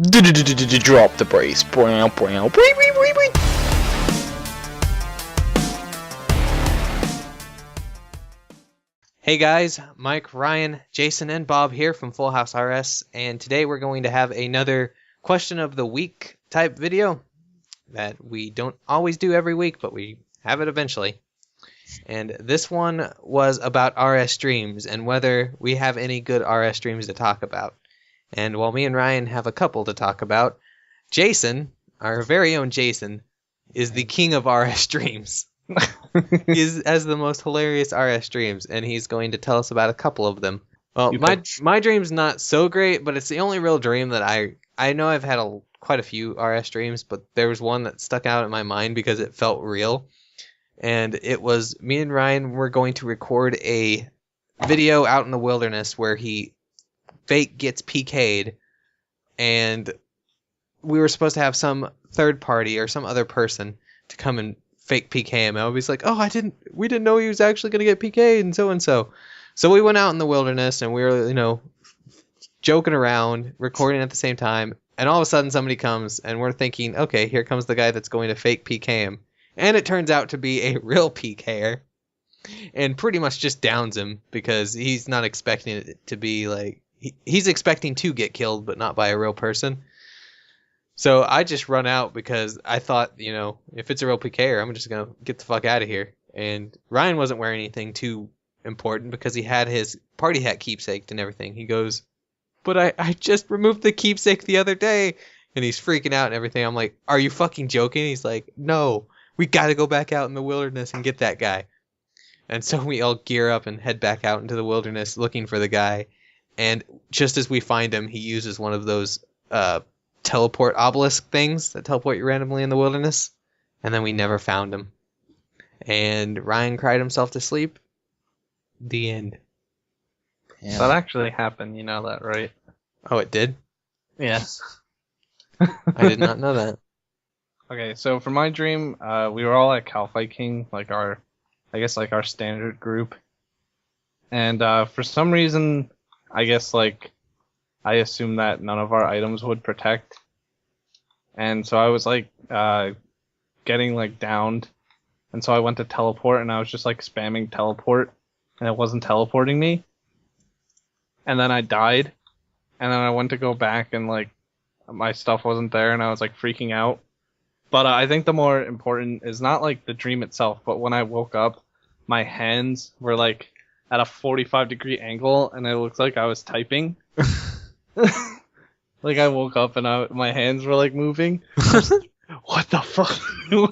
Drop the brace. Hey guys, Mike, Ryan, Jason, and Bob here from FullHouseRS, and today we're going to have another question of the week type video that we don't always do every week, but we have it eventually. And this one was about RS streams and whether we have any good RS streams to talk about. And while me and Ryan have a couple to talk about, Jason, our very own Jason, is the king of RS streams. He has the most hilarious RS dreams, and he's going to tell us about a couple of them. Well, my dream's not so great, but it's the only real dream that I know I've had quite a few RS dreams, but there was one that stuck out in my mind because it felt real. And it was me and Ryan were going to record a video out in the wilderness where he fake gets PK'd, and we were supposed to have some third party or some other person to come and fake PK him. I was like, we didn't know he was actually going to get PK'd and so. So we went out in the wilderness and we were, joking around, recording at the same time. And all of a sudden somebody comes and we're thinking, okay, here comes the guy that's going to fake PK him. And it turns out to be a real PKer and pretty much just downs him because he's not expecting it to be like, he's expecting to get killed, but not by a real person. So I just run out because I thought, if it's a real PKer, I'm just going to get the fuck out of here. And Ryan wasn't wearing anything too important because he had his party hat keepsaked and everything. He goes, but I just removed the keepsake the other day. And he's freaking out and everything. I'm like, are you fucking joking? He's like, no, we got to go back out in the wilderness and get that guy. And so we all gear up and head back out into the wilderness looking for the guy. And just as we find him, he uses one of those teleport obelisk things that teleport you randomly in the wilderness, and then we never found him. And Ryan cried himself to sleep. The end. Yeah. That actually happened, you know that, right? Oh, it did? Yes. I did not know that. Okay, so for my dream, we were all at Cal Fight King, our standard group. And for some reason, I assumed that none of our items would protect. And so I was getting downed. And so I went to teleport and I was just spamming teleport and it wasn't teleporting me. And then I died. And then I went to go back and my stuff wasn't there and I was freaking out. But I think the more important is not the dream itself, but when I woke up, my hands were at a 45-degree angle and it looked like I was typing. I woke up and my hands were moving. What the fuck?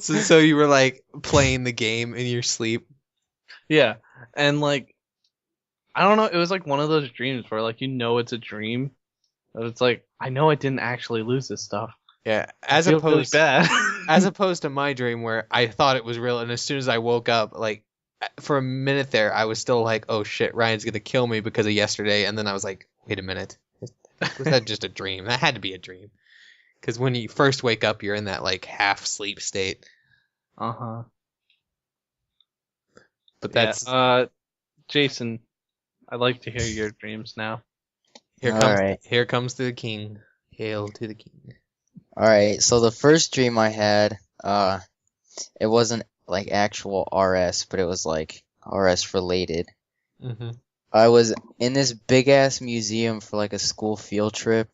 So you were playing the game in your sleep? Yeah. And I don't know, it was one of those dreams where it's a dream. But it's I know I didn't actually lose this stuff. Yeah. As opposed to my dream where I thought it was real, and as soon as I woke up, for a minute there, I was still oh shit, Ryan's gonna kill me because of yesterday, and then I was like, wait a minute. Was that just a dream? That had to be a dream. Because when you first wake up, you're in that half sleep state. Uh-huh. But that's... Jason, I'd like to hear your dreams now. Here comes the king. Hail to the king. Alright, so the first dream I had, it wasn't actual RS, but it was RS related. Mm-hmm. I was in this big ass museum for a school field trip,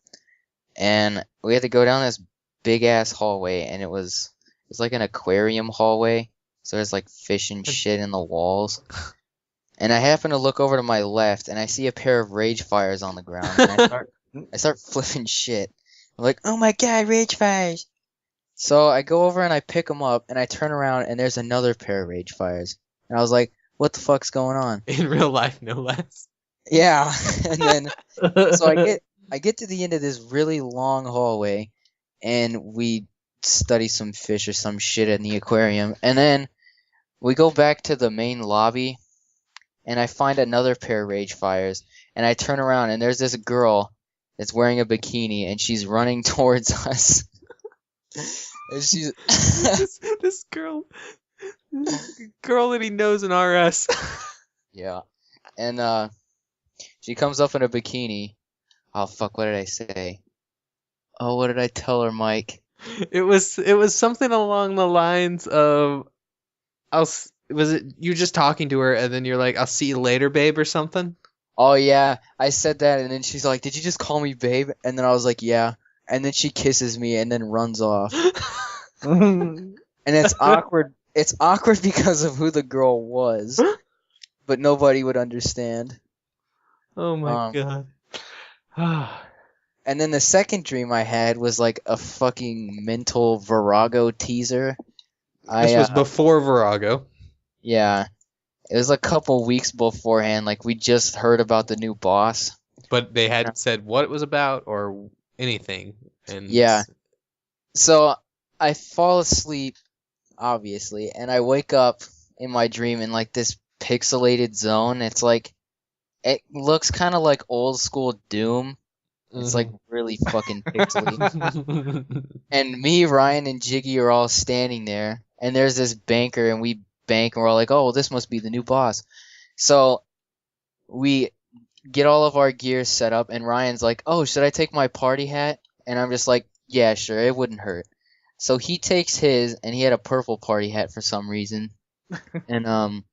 and we had to go down this big ass hallway, and it was an aquarium hallway, so there's fish and shit in the walls. And I happen to look over to my left, and I see a pair of rage fires on the ground, and I start flipping shit. I'm like, oh my god, rage fires! So I go over and I pick them up, and I turn around, and there's another pair of rage fires. And I was like, what the fuck's going on? In real life, no less. Yeah, and then so I get to the end of this really long hallway, and we study some fish or some shit in the aquarium, and then we go back to the main lobby, and I find another pair of rage fires, and I turn around, and there's this girl that's wearing a bikini, and she's running towards us. And she's this girl that he knows in RS. Yeah, and she comes up in a bikini. Oh fuck! What did I say? Oh, what did I tell her, Mike? It was something along the lines of was it you just talking to her and then you're like, I'll see you later, babe, or something? Oh yeah, I said that, and then she's like, "Did you just call me babe?" And then I was like, "Yeah." And then she kisses me and then runs off. And it's awkward. It's awkward because of who the girl was, but nobody would understand. Oh my Um, god. and then the second dream I had was like a fucking mental Virago teaser. This was before Virago. Yeah, it was a couple weeks beforehand. Like we just heard about the new boss. But they hadn't said what it was about or anything. And Yeah. So I fall asleep, obviously, and I wake up in my dream in like this pixelated zone. It's like it looks kind of like old school Doom. It's like really fucking pixely. And me, Ryan, and Jiggy are all standing there, and there's this banker, and we bank, and we're all like, "Oh, well, this must be the new boss." So we get all of our gear set up, and Ryan's like, "Oh, should I take my party hat?" And I'm just like, "Yeah, sure, it wouldn't hurt." So he takes his, and he had a purple party hat for some reason. And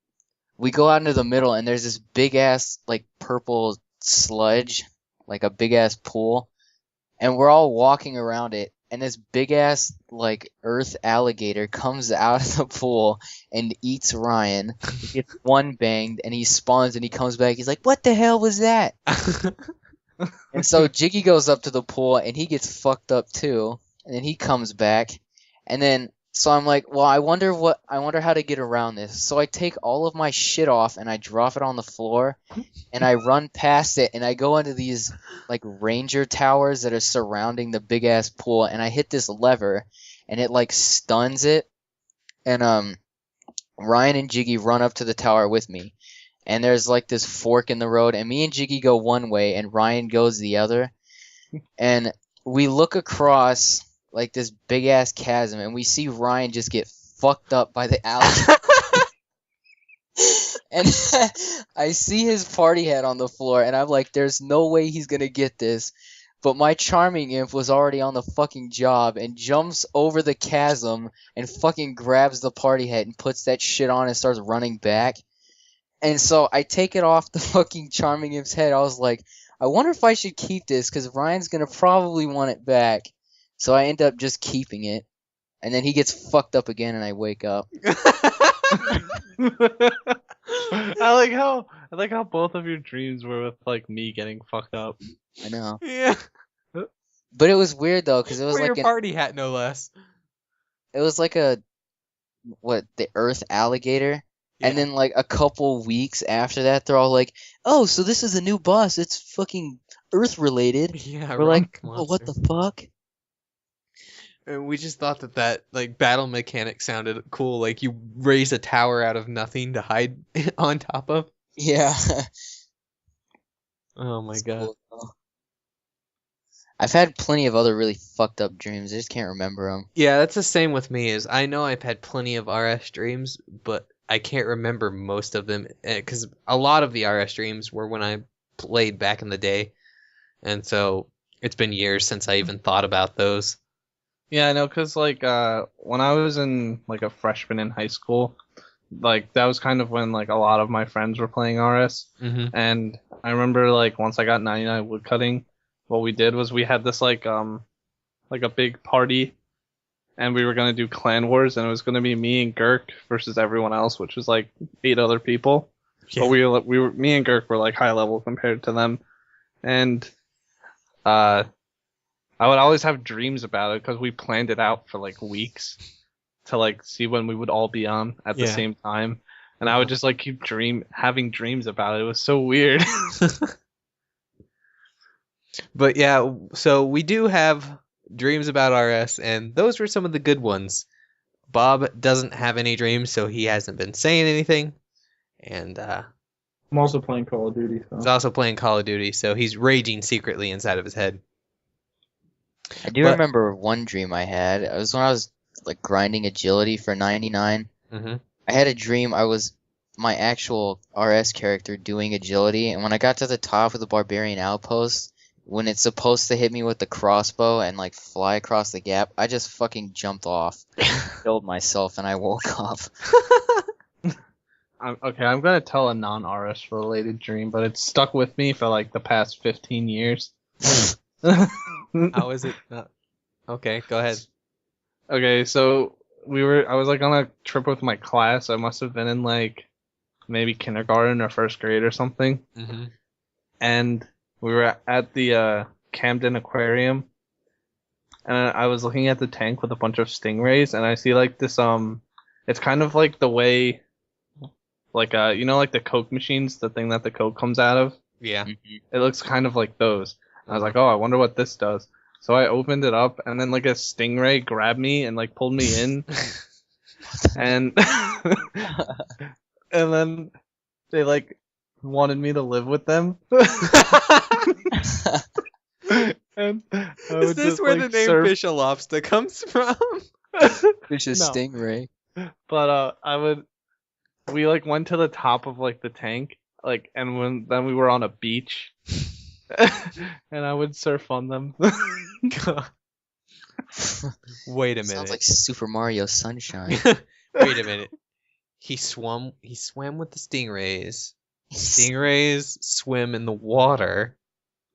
we go out into the middle, and there's this big ass like purple sludge, like a big ass pool, and we're all walking around it. And this big ass like earth alligator comes out of the pool and eats Ryan. He gets one banged, and he spawns, and he comes back. He's like, "What the hell was that?" And so Jiggy goes up to the pool, and he gets fucked up too. And then he comes back, and then so I'm like, well, I wonder how to get around this. So I take all of my shit off and I drop it on the floor, and I run past it, and I go into these like ranger towers that are surrounding the big ass pool, and I hit this lever, and it like stuns it, and Ryan and Jiggy run up to the tower with me, and there's like this fork in the road, and me and Jiggy go one way, and Ryan goes the other, and we look across like this big ass chasm, and we see Ryan just get fucked up by the alligator. And I see his party hat on the floor, and I'm like, there's no way he's gonna get this. But my charming imp was already on the fucking job and jumps over the chasm and fucking grabs the party hat and puts that shit on and starts running back. And so I take it off the fucking charming imp's head. I was like, I wonder if I should keep this, because Ryan's gonna probably want it back. So I end up just keeping it. And then he gets fucked up again, and I wake up. I like how both of your dreams were with like me getting fucked up. I know. Yeah. But it was weird though, because it was For like your party hat, no less. it was like the earth alligator. Yeah. And then like a couple weeks after that, they're all like, "Oh, so this is a new boss. It's fucking earth related." Yeah, We're like, rock "Oh, what the monster. fuck?" And we just thought that like battle mechanic sounded cool. Like you raise a tower out of nothing to hide on top of. Yeah. Oh my It's god. cool, though. I've had plenty of other really fucked up dreams. I just can't remember them. Yeah, that's the same with me. Is I know I've had plenty of RS dreams, but I can't remember most of them because a lot of the RS dreams were when I played back in the day, and so it's been years since I even thought about those. Yeah, I know, cause like when I was in like a freshman in high school, like that was kind of when like a lot of my friends were playing RS, and I remember like once I got 99 woodcutting, what we did was we had this like a big party, and we were gonna do clan wars, and it was gonna be me and Girk versus everyone else, which was like 8 other people. Yeah. But me and Girk were like high level compared to them, and I would always have dreams about it because we planned it out for like weeks to like see when we would all be on at the same time, and I would just like keep having dreams about it. It was so weird. But yeah, so we do have dreams about RS, and those were some of the good ones. Bob doesn't have any dreams, so he hasn't been saying anything, and I'm also playing Call of Duty. he's So. also playing Call of Duty, so he's raging secretly inside of his head. I do remember one dream I had. It was when I was like grinding agility for 99. Mm-hmm. I had a dream I was my actual RS character doing agility, and when I got to the top of the barbarian outpost, when it's supposed to hit me with the crossbow and like fly across the gap, I just fucking jumped off, killed myself, and I woke up. I'm gonna tell a non-RS related dream, but it's stuck with me for like the past 15 years. How is it? Okay, go ahead. Okay, so I was like on a trip with my class. I must have been in like maybe kindergarten or first grade or something. Mm-hmm. And we were at the Camden Aquarium, and I was looking at the tank with a bunch of stingrays, and I see like this it's kind of like the way, like you know, like the Coke machines, the thing that the Coke comes out of. Yeah. It looks kind of like those. I was like, oh, I wonder what this does. So I opened it up, and then like a stingray grabbed me and like pulled me in, and and then they like wanted me to live with them. And I Is would this just, where like, the name surf. Fish Lobster comes from? Fish a No. stingray. But we like went to the top of like the tank, like, and then we were on a beach, and I would surf on them. Wait a Sounds minute. like Super Mario Sunshine. Wait a minute. He swam with the stingrays. Stingrays swim in the water.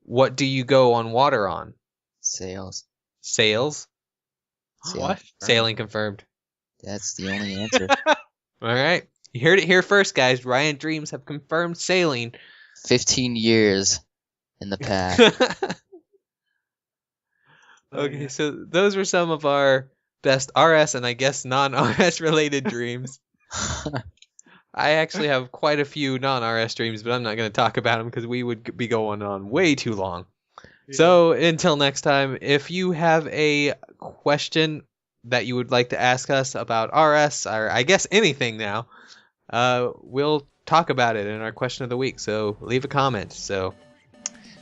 What do you go on water on? Sails. Sails? What? Sailing confirmed. That's the only answer. All right. You heard it here first, guys. Ryan Dreams have confirmed sailing. 15 years in the past. Okay, so those were some of our best RS and I guess non-RS related dreams. I actually have quite a few non-RS dreams, but I'm not going to talk about them because we would be going on way too long. Yeah. So until next time, if you have a question that you would like to ask us about RS, or I guess anything now, we'll talk about it in our question of the week. So leave a comment. So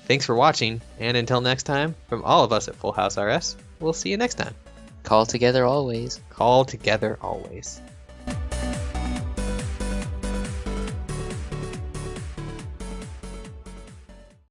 thanks for watching, and until next time, from all of us at Full House RS, we'll see you next time. Call together always. Call together always.